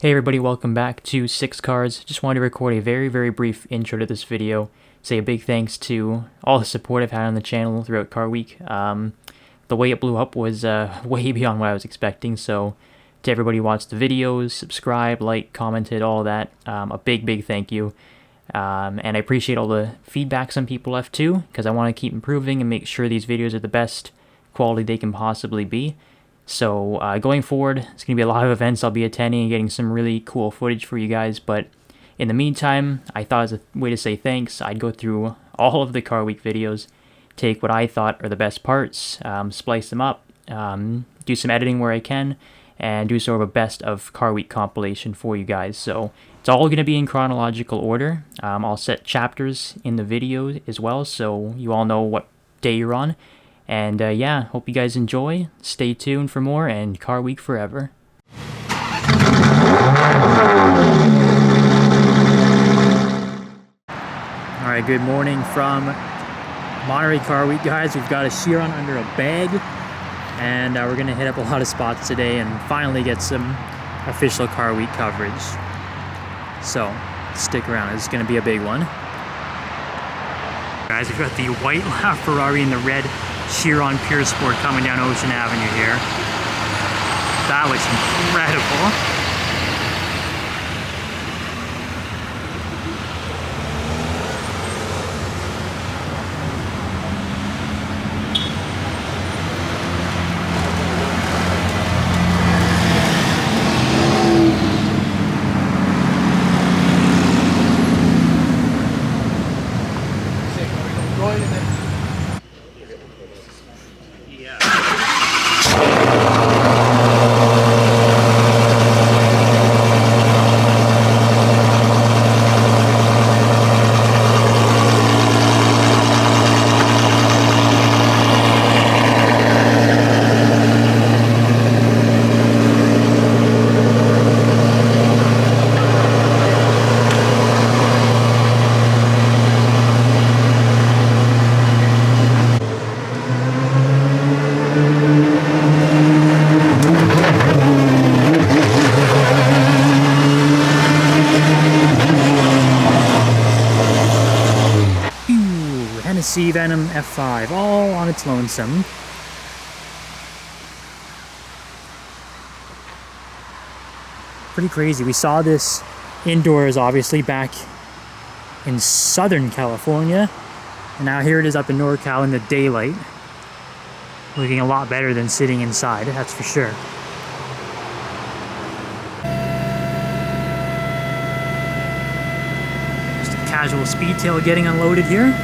Hey everybody, welcome back to 6 Cars. Just wanted to record a very brief intro to this video. Say a big thanks to all the support I've had on the channel throughout Car Week. The way it blew up was way beyond what I was expecting, so to everybody who watched the videos, subscribed, liked, commented, all that, a big thank you. And I appreciate all the feedback some people left too, because I want to keep improving and make sure these videos are the best quality they can possibly be. So going forward, it's going to be a lot of events I'll be attending and getting some really cool footage for you guys. But in the meantime, I thought as a way to say thanks, I'd go through all of the Car Week videos, take what I thought are the best parts, splice them up, do some editing where I can, and do sort of a best of Car Week compilation for you guys. So it's all going to be in chronological order. I'll set chapters in the video as well, so you all know what day you're on. And yeah, hope you guys enjoy. Stay tuned for more, and Car Week forever. Alright, good morning from Monterey Car Week, guys. We've got a Chiron under a bag, and we're going to hit up a lot of spots today and finally get some official Car Week coverage. So, stick around. It's going to be a big one. Guys, we've got the white Ferrari and the red Chiron Pure Sport coming down Ocean Avenue here. That looks incredible. Venom F5, all on its lonesome. Pretty crazy. We saw this indoors, obviously, back in Southern California, and now here it is up in NorCal in the daylight. Looking a lot better than sitting inside, that's for sure. Just a casual speedtail getting unloaded here.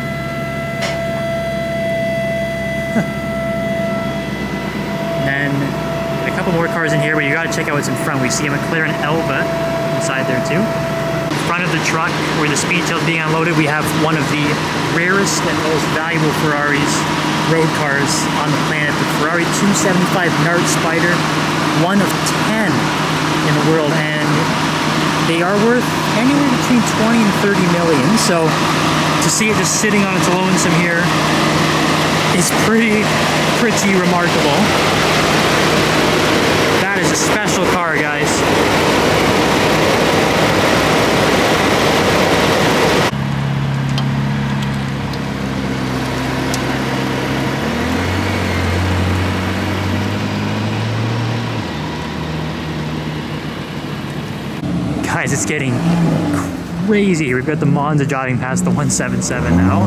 A couple more cars in here, but you gotta check out what's in front. We see a McLaren Elva inside there too. In front of the truck where the speedtail is being unloaded, we have one of the rarest and most valuable Ferraris road cars on the planet, the Ferrari 275 Nart Spider, one of 10 in the world, and they are worth anywhere between 20 and 30 million. So to see it just sitting on its lonesome here is pretty remarkable. That is a special car, guys. Guys, it's getting crazy. We've got the Monza driving past the 177 now.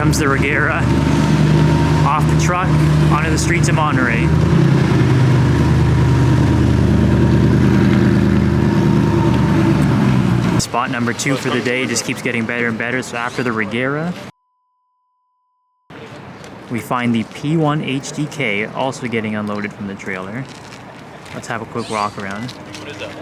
The Regera off the truck onto the streets of Monterey. Spot number 2 for the day just keeps getting better and better. So after the Regera, we find the P1 HDK also getting unloaded from the trailer. Let's have a quick walk around. What is that?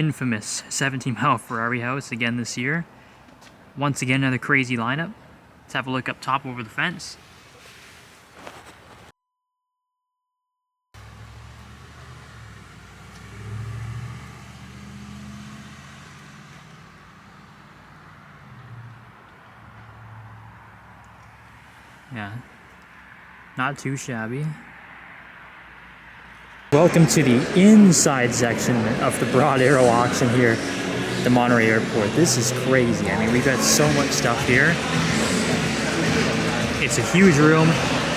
infamous 17-mile Ferrari house again this year. Once again, another crazy lineup. Let's have a look up top over the fence. Yeah, not too shabby. Welcome to the inside section of the Broad Arrow auction here at the Monterey Airport. This is crazy. I mean, we've got so much stuff here. It's a huge room.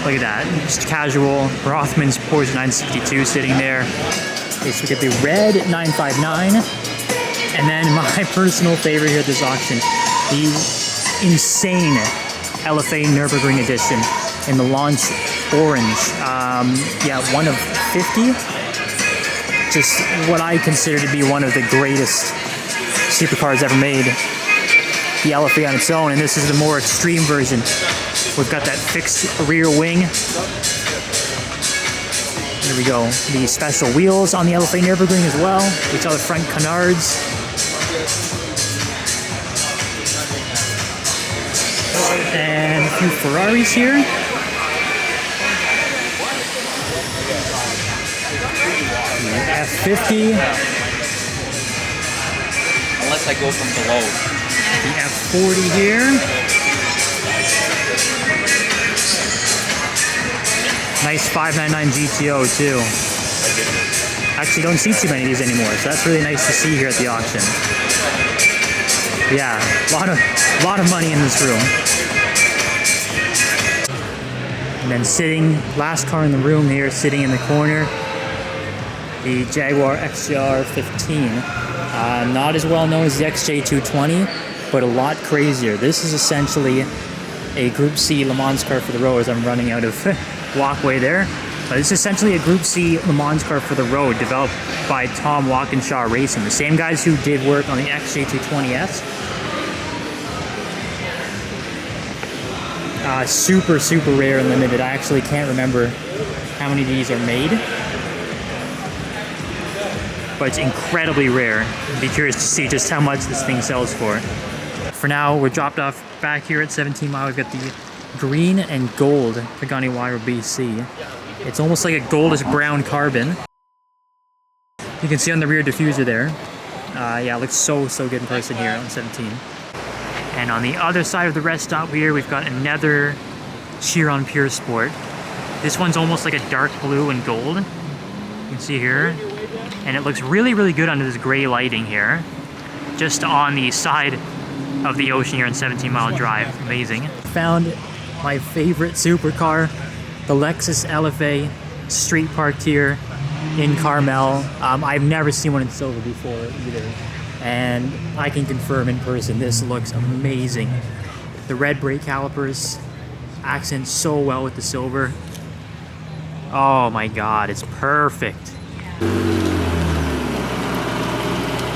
Look at that. Just casual. Rothman's Porsche 962 sitting there. Okay, so we get the red 959. And then my personal favorite here at this auction, the insane LFA Nürburgring edition in the launch orange. Yeah, one of 50. Just what I consider to be one of the greatest supercars ever made. The LFA on its own, and this is the more extreme version. We've got that fixed rear wing. Here we go. The special wheels on the LFA Nürburgring as well. We saw the front canards. And a few Ferraris here. F50. Unless I go from below. The F40 here. Nice 599 GTO too. Actually don't see too many of these anymore, so that's really nice to see here at the auction. Yeah, a lot of money in this room. And then sitting, last car in the room here, sitting in the corner, the Jaguar XJR 15. Not as well known as the XJ220, but a lot crazier. This is essentially a Group C Le Mans car for the road, as I'm running out of walkway there. But it's essentially a Group C Le Mans car for the road, developed by Tom Walkinshaw Racing, the same guys who did work on the XJ220S. Super, super rare and limited. I actually can't remember how many of these are made, but it's incredibly rare. I'd be curious to see just how much this thing sells for. For now, we're dropped off back here at 17 Mile. We've got the green and gold Pagani Huayra BC. It's almost like a goldish brown carbon. You can see on the rear diffuser there. Yeah, it looks so good in person here on 17. And on the other side of the rest stop here, we've got another Chiron Pure Sport. This one's almost like a dark blue and gold. You can see here. And it looks really, really good under this gray lighting here. Just on the side of the ocean here on 17 Mile Drive. Amazing. Found my favorite supercar, the Lexus LFA, street parked here in Carmel. I've never seen one in silver before either. And I can confirm in person, this looks amazing. The red brake calipers accent so well with the silver. Oh my god, it's perfect.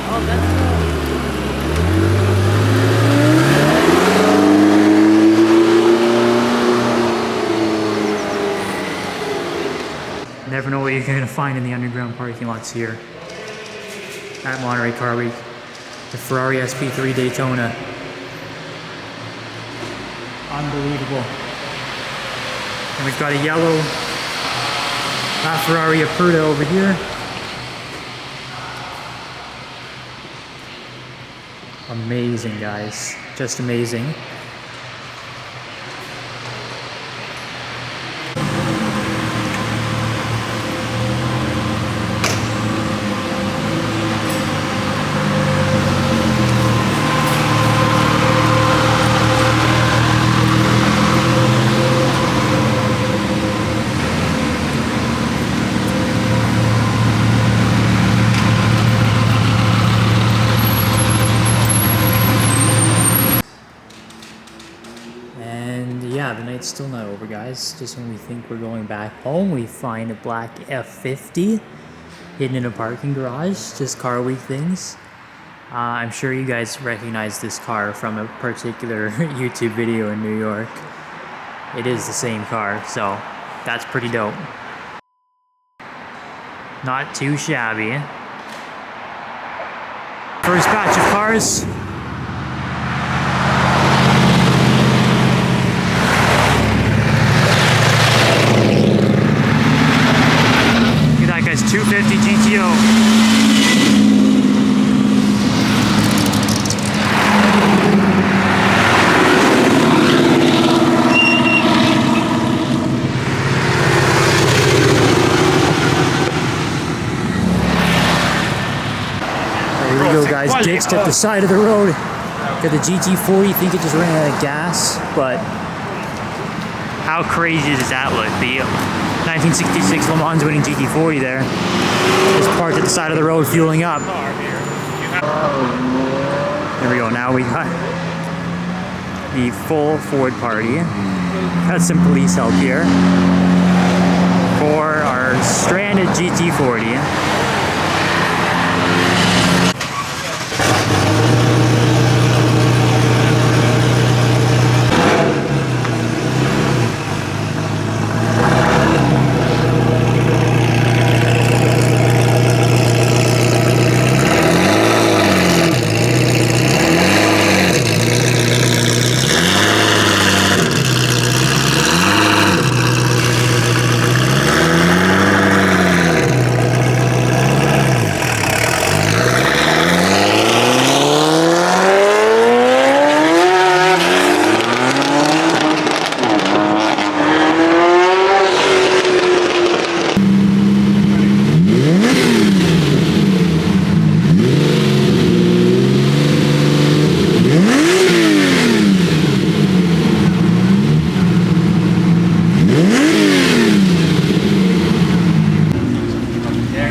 Oh, that's never know what you're going to find in the underground parking lots here at Monterey Car Week. The Ferrari SP3 Daytona. Unbelievable. And we've got a yellow Ferrari Aperta over here. Amazing, guys. Just amazing. Yeah, the night's still not over, guys. Just when we think we're going back home, we find a black F50 hidden in a parking garage. Just car week things. I'm sure you guys recognize this car from a particular YouTube video in New York. It is the same car, so that's pretty dope. Not too shabby. first batch of cars. Look at that, guys, 250 GTO. Here we go, guys, ditched at the side of the road. Got the GT40, think it just ran out of gas, but how crazy does that look? The 1966 Le Mans winning GT40 there. Just parked at the side of the road, fueling up. There we go, now we got the full Ford party. Got some police help here for our stranded GT40.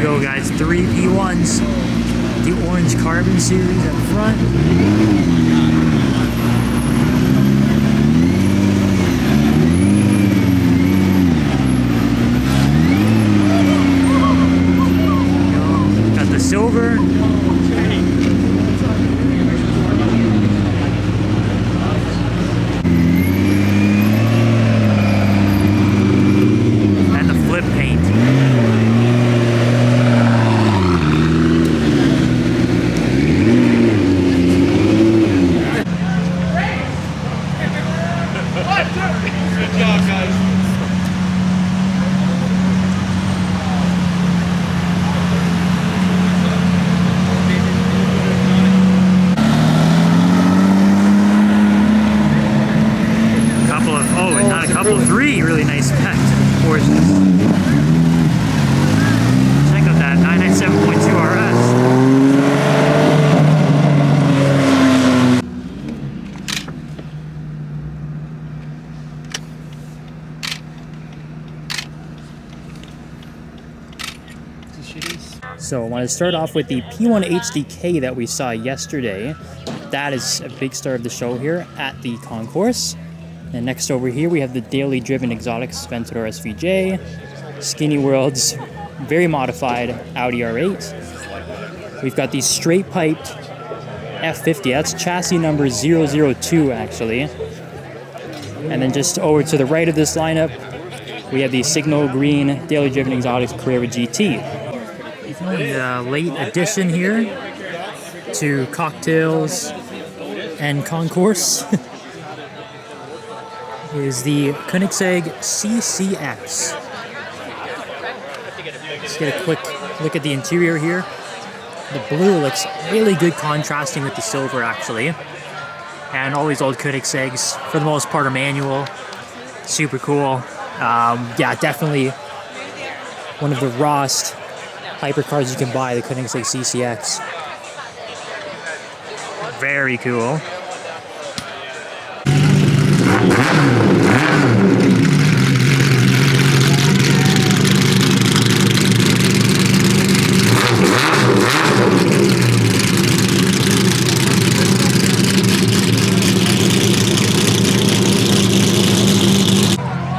Go, guys, 3 P1s, the orange carbon series up front. Got the silver. And the flip paint. Good job, guys. Three really nice packed Porsches. Check out that 997.2 RS. So I want to start off with the P1 HDK that we saw yesterday. That is a big star of the show here at the concourse. And next over here we have the daily driven exotics Ventador SVJ, Skinny World's very modified Audi R8. We've got the straight piped F50, that's chassis number 002 actually. And then just over to the right of this lineup, we have the Signal Green daily driven exotics Carrera GT. The late addition here to cocktails and concourse is the Koenigsegg CCX. Let's get a quick look at the interior here. The blue looks really good contrasting with the silver actually. And all these old Koenigsegg's for the most part are manual. Super cool. Yeah, definitely one of the rawest hypercars you can buy, the Koenigsegg CCX. Very cool.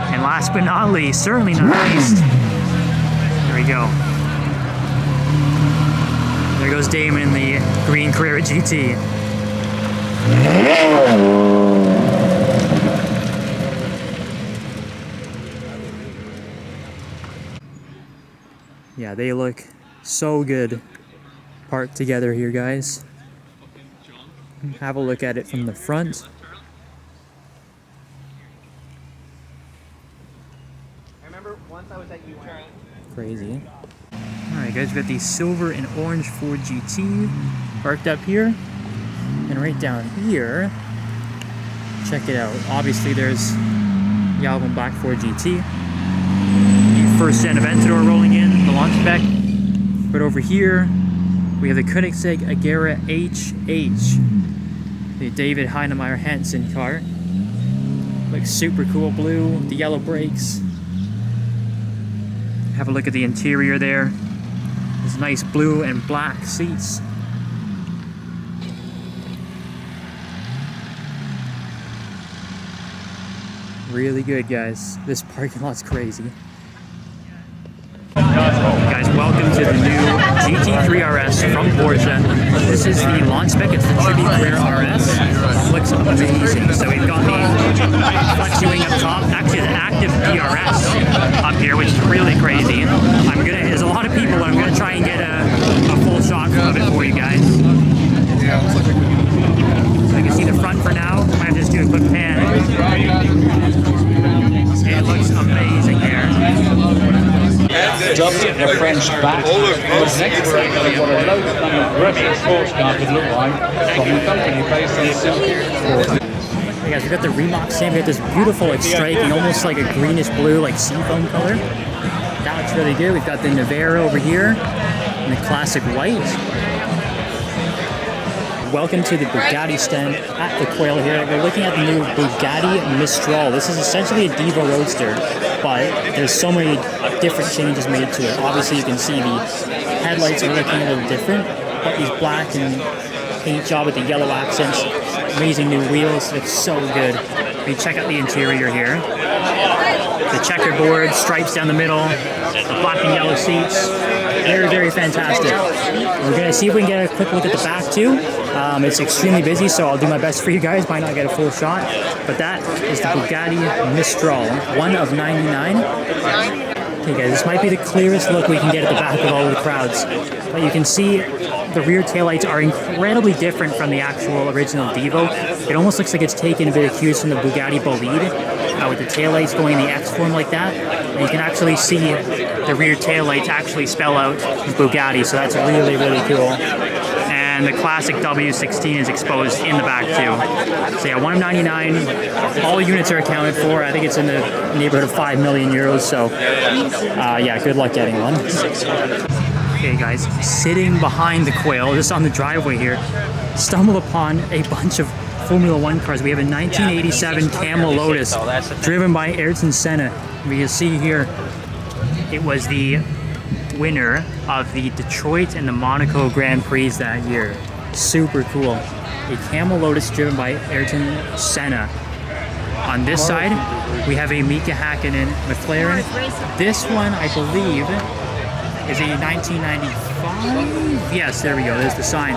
And last but not least, certainly not least, there we go. There goes Damon in the green Carrera GT. Yeah, they look so good parked together here, guys. Have a look at it from the front. Crazy. Alright guys, we got the silver and orange Ford GT parked up here. And right down here, check it out. Obviously there's the album Black Ford GT. The first gen Aventador rolling in, the launch spec. But over here, we have the Koenigsegg Agera HH. The David Heinemeier Hansen car. Looks super cool blue, the yellow brakes. Have a look at the interior there. There's nice blue and black seats. Really good, guys. This parking lot's crazy. Guys, welcome to the new GT3 RS from Porsche. This is the launch spec. It's the Tribute Career RS. Looks amazing. So we've got the flex wing up top. Actually, the active DRS up here, which is really crazy. There's a lot of people. I'm gonna try and get a full shot of it for you guys. So you can see the front for now. I might just do a quick pan. It looks amazing here. Dubbed the French bat. Next we're going to get a low aggressive sports car could look like from the company based on Silver. Hey guys, we got the Remox sand. We got this beautiful like striking, almost like a greenish blue, like seafoam color. That looks really good. We've got the Navara over here in the classic white. Welcome to the Bugatti stand at the Quail here. We're looking at the new Bugatti Mistral. This is essentially a Diva Roadster, but there's so many different changes made to it. Obviously you can see the headlights are looking a little different, but these black and paint job with the yellow accents, amazing new wheels, it's so good. We check out the interior here. The checkerboard, stripes down the middle, the black and yellow seats, very, very fantastic. We're gonna see if we can get a quick look at the back too. It's extremely busy, so I'll do my best for you guys. Might not get a full shot, but that is the Bugatti Mistral, one of 99. Okay guys, this might be the clearest look we can get at the back with all of the crowds. But you can see the rear taillights are incredibly different from the actual original Devo. It almost looks like it's taken a bit of cues from the Bugatti Bolide, with the taillights going in the X form like that. And you can actually see the rear taillights actually spell out Bugatti, so that's really, really cool. And the classic W16 is exposed in the back too. So yeah, one of 99. All units are accounted for. I think it's in the neighborhood of 5 million euros. So yeah, good luck getting one. Okay guys, sitting behind the Quail, just on the driveway here, stumbled upon a bunch of Formula One cars. We have a 1987 Camel Lotus driven by Ayrton Senna. We can see here, it was the winner of the Detroit and the Monaco Grand Prix that year. Super cool. A Camel Lotus driven by Ayrton Senna. On this side, we have a Mika Hakkinen McLaren. This one, I believe, is a 1995. Yes, there we go. There's the sign.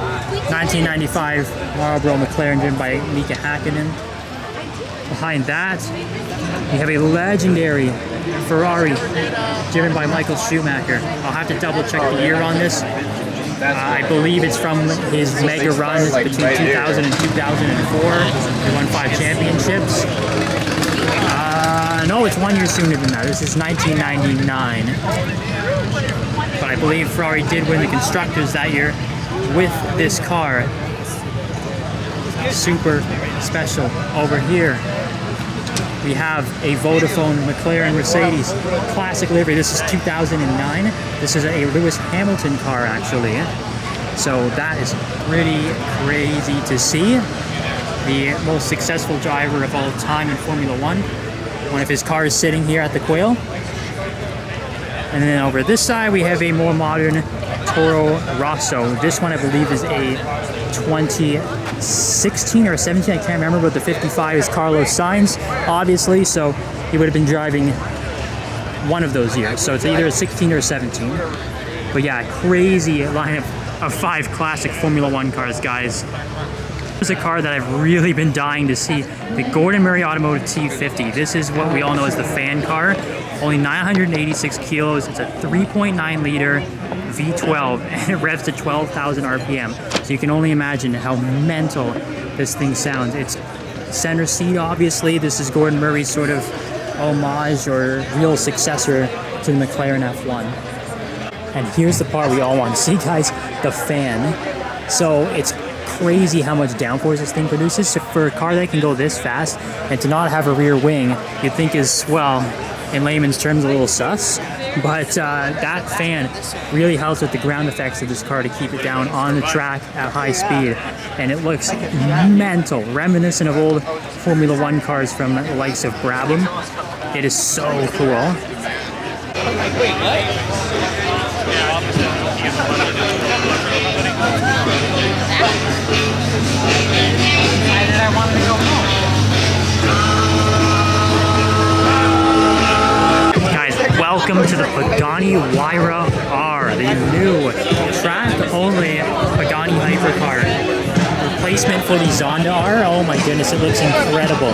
1995 Marlboro McLaren driven by Mika Hakkinen. Behind that, we have a legendary Ferrari driven by Michael Schumacher. I'll have to double check the year on this. I believe it's from his mega run between 2000 and 2004. He won 5 championships. No, it's 1 year sooner than that. This is 1999. But I believe Ferrari did win the Constructors that year with this car. Super special. Over here, we have a Vodafone McLaren Mercedes classic livery. This is 2009. This is a Lewis Hamilton car, actually. So that is pretty crazy to see. The most successful driver of all time in Formula One. One of his cars sitting here at the Quail. And then over this side, we have a more modern Toro Rosso. This one, I believe, is a 2016 or 17, I can't remember, but the 55 is Carlos Sainz, obviously, so he would have been driving one of those years. So it's either a 16 or a 17. But yeah, crazy lineup of 5 classic Formula One cars, guys. This is a car that I've really been dying to see, the Gordon Murray Automotive T50. This is what we all know as the fan car. Only 986 kilos. It's a 3.9 liter V12 and it revs to 12,000 RPM. So you can only imagine how mental this thing sounds. It's center seat, obviously. This is Gordon Murray's sort of homage or real successor to the McLaren F1. And here's the part we all want to see, guys, the fan. So it's crazy how much downforce this thing produces. So for a car that can go this fast and to not have a rear wing, you'd think is, well, in layman's terms, a little sus. But that fan really helps with the ground effects of this car to keep it down on the track at high speed. And it looks mental, reminiscent of old Formula One cars from the likes of Brabham. It is so cool. Guys, welcome to the Pagani Huayra R, the new track-only Pagani hypercar. Replacement for the Zonda R. Oh my goodness, it looks incredible.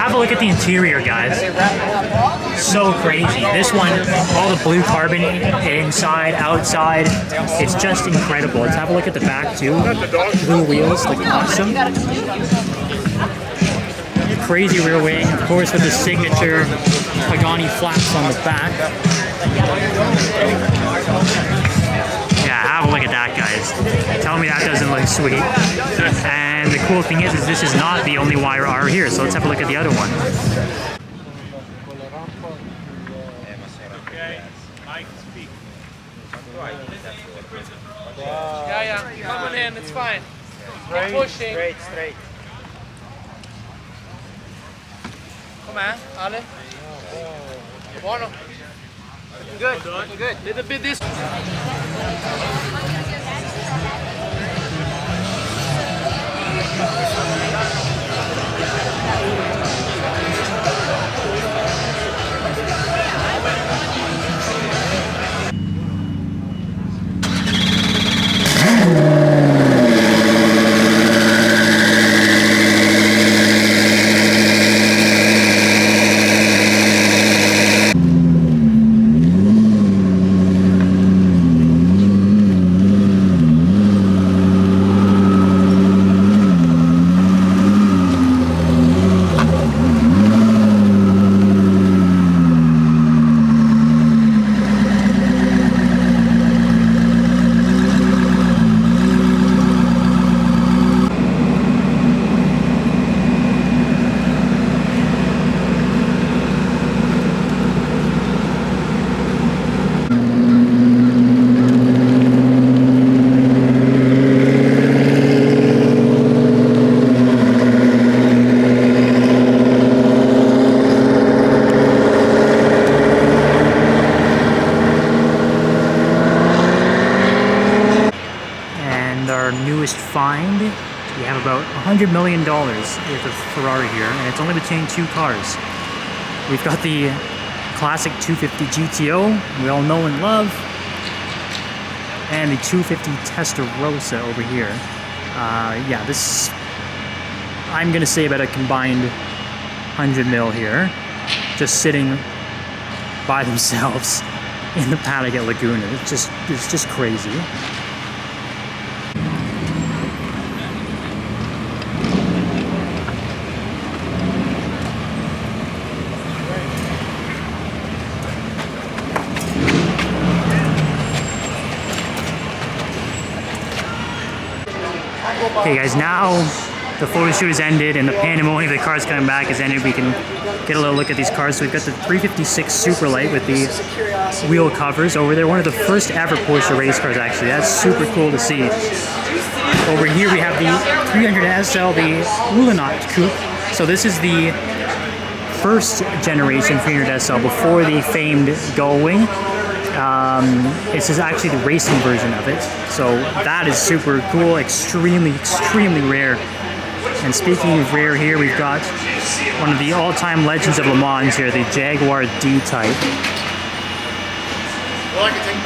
Have a look at the interior, guys. So crazy. This one, all the blue carbon inside, outside, it's just incredible. Let's have a look at the back too. Blue wheels, like awesome. Crazy rear wing, of course, with the signature Pagani flaps on the back. Yeah, have a look at that, guys. Tell me that doesn't look sweet. And the cool thing is this is not the only Huayra R here, so let's have a look at the other one. Yeah, come on in, it's fine. Keep pushing. Straight. Come on, Ale. Buono. Looking good. Little bit this. Newest find, we have about $100 million worth of Ferrari here, and it's only between two cars. We've got the classic 250 GTO, we all know and love, and the 250 Testarossa over here. Yeah, this, I'm gonna say about a combined 100 mil here, just sitting by themselves in the paddock at Laguna. It's just crazy. Okay guys, now the photo shoot has ended and the pandemonium of the cars coming back has ended. We can get a little look at these cars. So we've got the 356 Superlight with the wheel covers over there. One of the first ever Porsche race cars, actually. That's super cool to see. Over here we have the 300 SL, the Ulanaut Coupe. So this is the first generation 300 SL before the famed Gullwing. This is actually the racing version of it, so that is super cool, extremely rare. And speaking of rare, here we've got one of the all-time legends of Le Mans here, the Jaguar D-Type.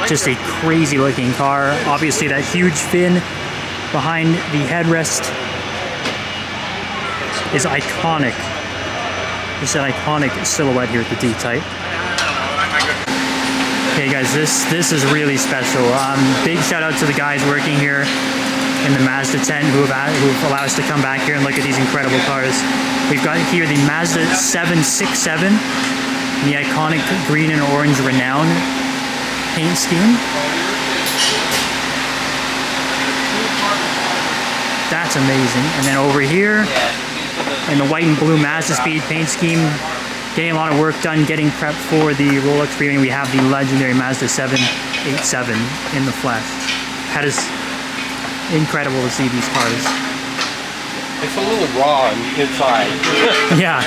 Just a crazy looking car. Obviously that huge fin behind the headrest is iconic. Just an iconic silhouette here at the D-Type. Okay Okay, guys, this is really special. Big shout out to the guys working here in the Mazda tent who've allowed us to come back here and look at these incredible cars. We've got here the Mazda 767, the iconic green and orange Renown paint scheme. That's amazing. And then over here, in the white and blue Mazda Speed paint scheme, getting a lot of work done, getting prepped for the Rolex premium, we have the legendary Mazda 787 in the flesh. That is incredible to see these cars. It's a little raw inside. Yeah.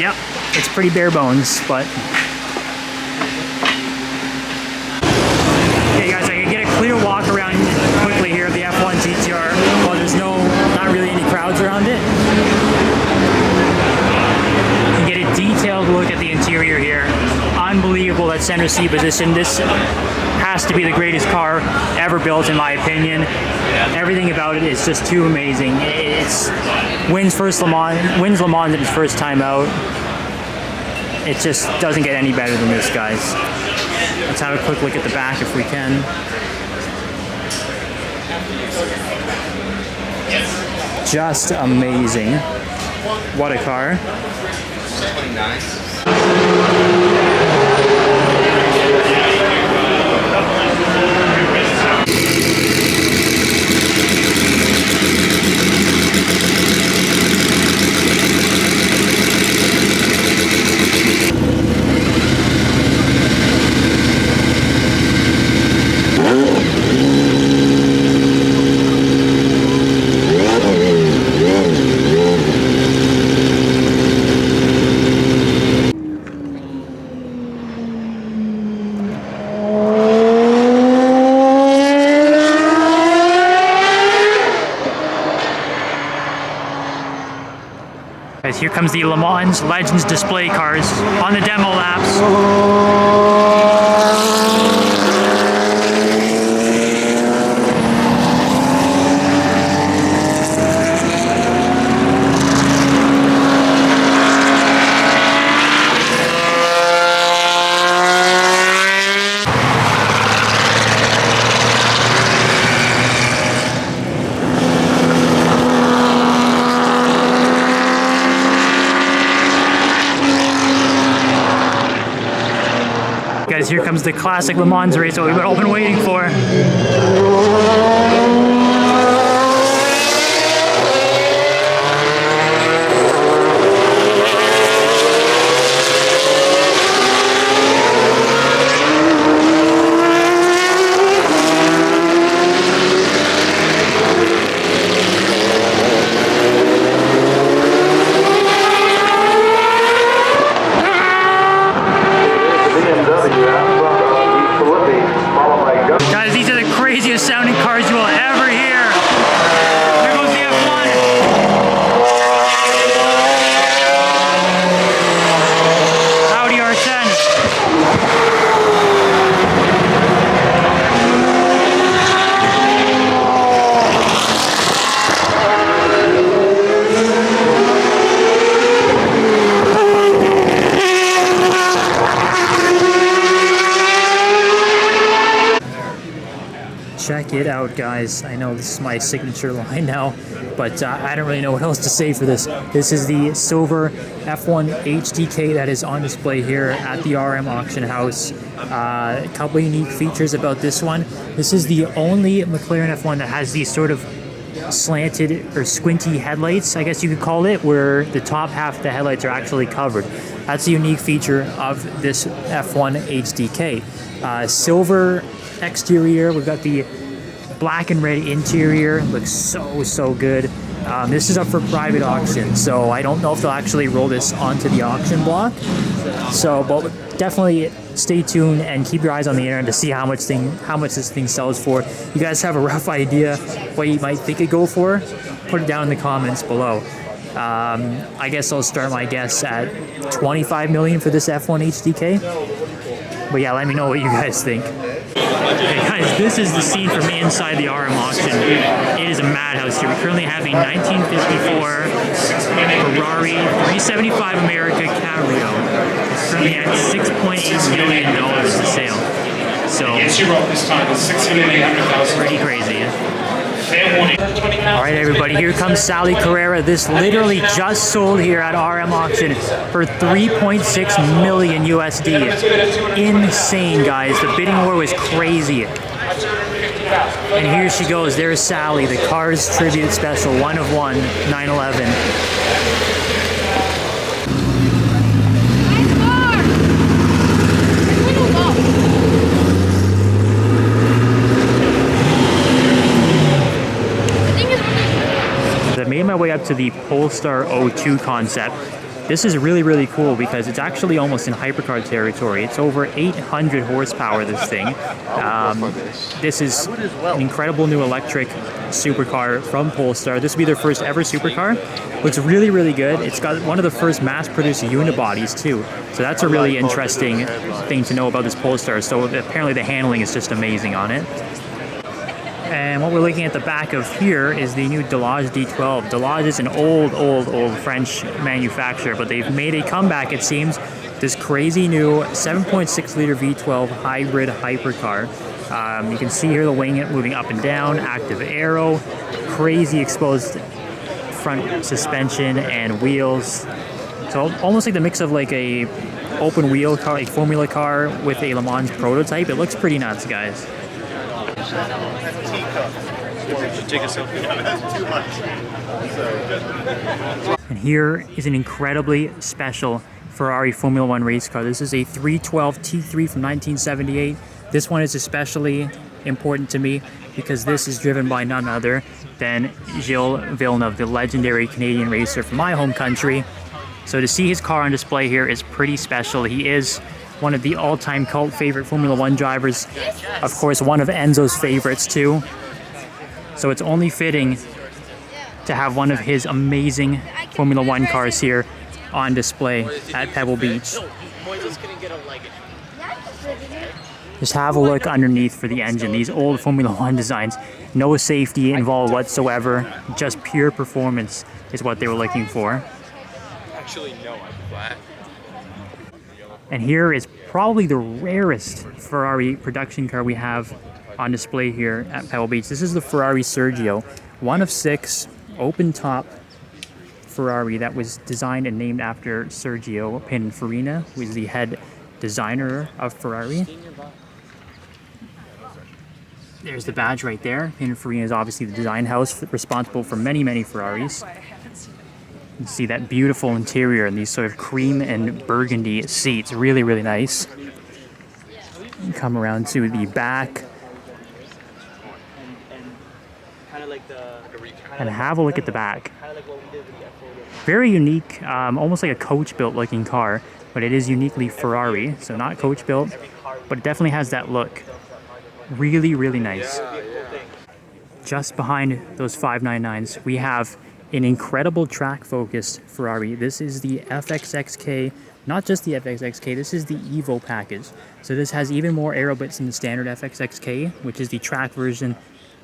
Yep, it's pretty bare bones, but... Okay guys, I can get a clear walk around quickly here of the F1 GTR. Well, there's not really any crowds around it. You can get a detailed look at the interior here. Unbelievable, that center seat position. This has to be the greatest car ever built, in my opinion. Everything about it is just too amazing. It's wins Le Mans in its first time out. It just doesn't get any better than this, guys. Let's have a quick look at the back if we can. Just amazing. What a car. Here comes the Le Mans Legends display cars on the demo laps. Guys, here comes the classic Le Mans race that we've all been waiting for. Guys, these are the craziest sounding cars you will ever hear. Here goes the F1. Audi R10. Check it out, guys. I know this is my signature line now, but I don't really know what else to say for this. This is the silver F1 HDK that is on display here at the RM auction house. A couple unique features about this one. This is the only McLaren F1 that has these sort of slanted or squinty headlights, I guess you could call it, where the top half of the headlights are actually covered. That's a unique feature of this F1 HDK. Silver exterior, we've got the black and red interior. Looks so good. This is up for private auction, so I don't know if they'll actually roll this onto the auction block. So, but definitely stay tuned and keep your eyes on the internet to see how much this thing sells for. You guys have a rough idea what you might think it go for? Put it down in the comments below. I guess I'll start my guess at 25 million for this F1 HDK. But yeah, let me know what you guys think. Okay guys, this is the scene from inside the RM auction. It is a madhouse here. We currently have a 1954 Ferrari 375 America Cabrio. It's currently at $6.8 million for sale. So, pretty crazy. Alright everybody, here comes Sally Carrera. This literally just sold here at RM auction for 3.6 million USD. Insane, guys. The bidding war was crazy. And here she goes. There's Sally, the Cars Tribute Special, 1 of 1, 911. I made my way up to the Polestar 02 concept. This is really, really cool because it's actually almost in hypercar territory. It's over 800 horsepower, this thing. This is an incredible new electric supercar from Polestar. This will be their first ever supercar. Looks really, really good. It's got one of the first mass-produced unibodies, too. So that's a really interesting thing to know about this Polestar. So apparently the handling is just amazing on it. And what we're looking at the back of here is the new Delage D12. Delage is an old French manufacturer, but they've made a comeback, it seems. This crazy new 7.6 liter V12 hybrid hypercar. You can see here the wing moving up and down, active aero, crazy exposed front suspension and wheels. So almost like the mix of like a open wheel car, a Formula car with a Le Mans prototype. It looks pretty nuts, guys. And here is an incredibly special Ferrari Formula One race car. This is a 312 T3 from 1978. This one is especially important to me because this is driven by none other than Gilles Villeneuve, the legendary Canadian racer from my home country. So to see his car on display here is pretty special. He is one of the all-time cult favorite Formula One drivers. Of course, one of Enzo's favorites too. So it's only fitting to have one of his amazing Formula One cars here on display at Pebble Beach. Just have a look underneath for the engine. These old Formula One designs, no safety involved whatsoever. Just pure performance is what they were looking for. Actually, no, I'm flat. And here is probably the rarest Ferrari production car we have on display here at Pebble Beach. This is the Ferrari Sergio, one of 6 open-top Ferrari that was designed and named after Sergio Pininfarina, who is the head designer of Ferrari. There's the badge right there. Pininfarina is obviously the design house responsible for many, many Ferraris. You can see that beautiful interior and these sort of cream and burgundy seats. Really, really nice. Come around to the back. And have a look at the back. Very unique, almost like a coach-built looking car, but it is uniquely Ferrari, so not coach-built, but it definitely has that look. Really, really nice. Just behind those 599s, we have an incredible track-focused Ferrari. This is the FXXK, not just the FXXK, this is the Evo package. So this has even more aero bits than the standard FXXK, which is the track version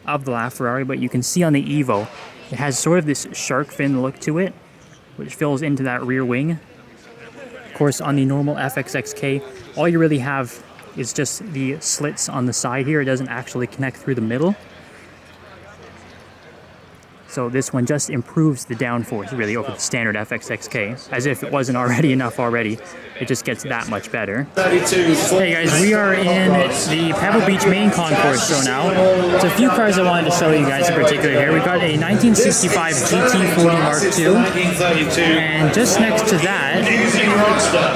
of the LaFerrari, but you can see on the Evo, it has sort of this shark fin look to it, which fills into that rear wing. Of course, on the normal FXXK, all you really have is just the slits on the side here. It doesn't actually connect through the middle. So this one just improves the downforce really over the standard FXXK, as if it wasn't already enough already. It just gets that much better. Hey guys, we are in the Pebble Beach main concourse show now. There's a few cars I wanted to show you guys in particular here. We've got a 1965 GT40 Mark II, and just next to that,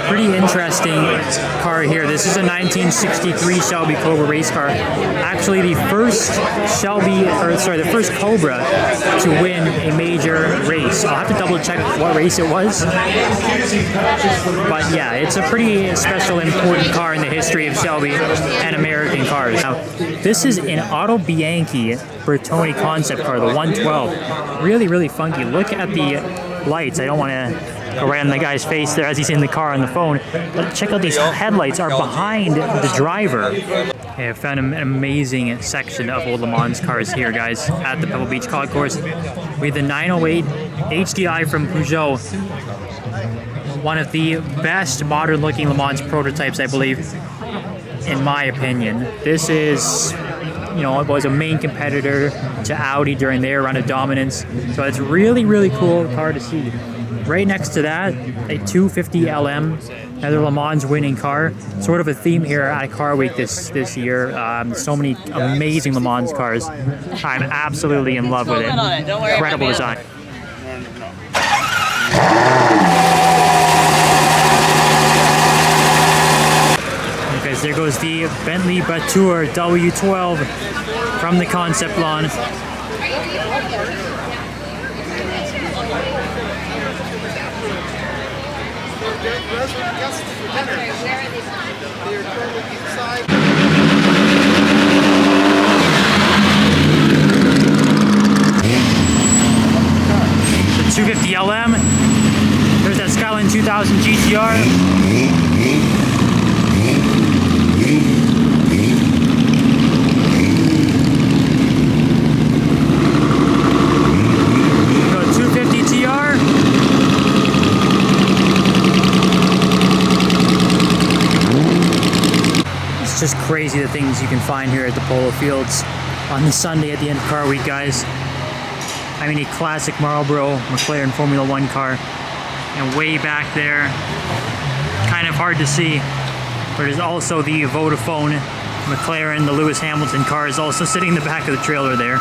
pretty interesting car here. This is a 1963 Shelby Cobra race car. Actually, the first the first Cobra to win a major race. I'll have to double check what race it was. But yeah, it's a pretty special, important car in the history of Shelby and American cars. Now, this is an Otto Bianchi Bertone concept car, the 112. Really, really funky. Look at the lights. I don't want to go right on the guy's face there as he's in the car on the phone. But check out, these headlights are behind the driver. Okay, I found an amazing section of old Le Mans cars here, guys, at the Pebble Beach Concourse. We have the 908 HDI from Peugeot. One of the best modern-looking Le Mans prototypes, I believe, in my opinion. This is, you know, it was a main competitor to Audi during their run of dominance. So it's really, really cool car to see. Right next to that, a 250 LM, another Le Mans winning car. Sort of a theme here at Car Week this year. So many amazing Le Mans cars. I'm absolutely in love with it. Incredible design. Guys, there goes the Bentley Batour W12 from the concept lawn. The 250 LM. There's that Skyline 2000 GTR. It's just crazy the things you can find here at the Polo Fields on the Sunday at the end of Car Week, guys. I mean, a classic Marlboro McLaren Formula One car. And way back there, kind of hard to see, but there's also the Vodafone McLaren, the Lewis Hamilton car is also sitting in the back of the trailer there.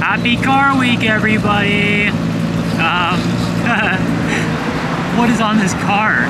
Happy Car Week, everybody! What is on this car?